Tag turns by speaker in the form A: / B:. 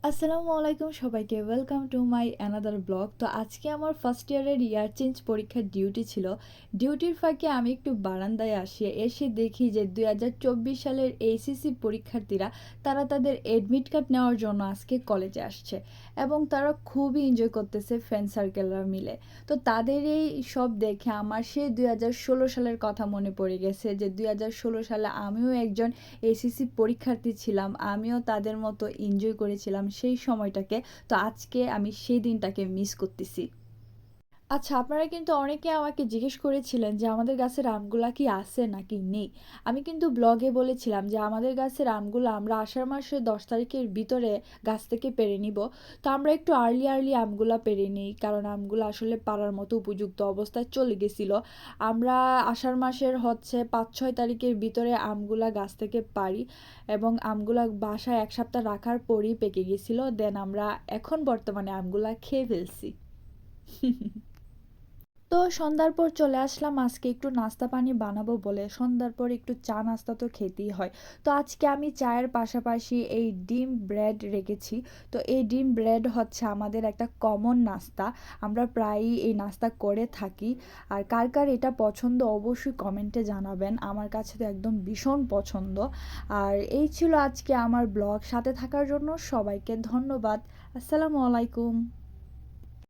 A: আসসালামু আলাইকুম সবাইকে, welcome to my another blog. তো আজকে আমার ফার্স্ট ইয়ারের ইয়ার চেঞ্জ পরীক্ষার ডিউটি ছিল। ডিউটির ফাঁকে আমি একটু বারান্দায় আসি, এসে দেখি যে 2024 সালের এইচএসসি পরীক্ষার্থীরা তারা তাদের এডমিট কার্ড নেওয়ার জন্য আজকে কলেজে আসছে এবং তারা খুবই এনজয় করতেছে ফ্রেন্ড সার্কেলরা মিলে। তো তাদের এই সব দেখে আমার সেই 2016 সালের কথা মনে পড়ে গেছে যে 2016 সালে আমিও একজন এসএসসি পরীক্ষার্থী ছিলাম, আমিও তাদের মতো এনজয় করেছিলাম সেই সময়টাকে। তো আজকে আমি সেই দিনটাকে মিস করতেছি। আচ্ছা, আপনারা কিন্তু অনেকে আমাকে জিজ্ঞেস করেছিলেন যে আমাদের গাছের আমগুলা কি আছে নাকি নেই। আমি কিন্তু ব্লগে বলেছিলাম যে আমাদের গাছের আমগুলো আমরা আষাঢ় মাসের 10 তারিখের ভিতরে গাছ থেকে পেড়ে নিব। তো আমরা একটু আর্লি আর্লি আমগুলা পেড়ে নিই, কারণ আমগুলো আসলে পাড়ার মতো উপযুক্ত অবস্থায় চলে গেছিলো। আমরা আষাঢ় মাসের 5-6 তারিখের ভিতরে আমগুলা গাছ থেকে পারি এবং আমগুলা বাসায় 1 সপ্তাহ রাখার পরই পেকে গেছিলো। দেন আমরা এখন বর্তমানে আমগুলা খেয়ে ফেলছি। তো সন্ধ্যার পর চলে আসলাম আজকে একটু নাস্তা পানি বানাবো বলে। সন্ধ্যার পর একটু চা নাস্তা তো খেতেই হয়। তো আজকে আমি চায়ের পাশাপাশি এই ডিম ব্রেড রেখেছি। তো এই ডিম ব্রেড হচ্ছে আমাদের একটা কমন নাস্তা, আমরা প্রায়ই এই নাস্তা করে থাকি। আর কার কার এটা পছন্দ অবশ্যই কমেন্টে জানাবেন, আমার কাছে তো একদম ভীষণ পছন্দ। আর এই ছিল আজকে আমার ব্লগ, সাথে থাকার জন্য সবাইকে ধন্যবাদ। আসসালামু আলাইকুম।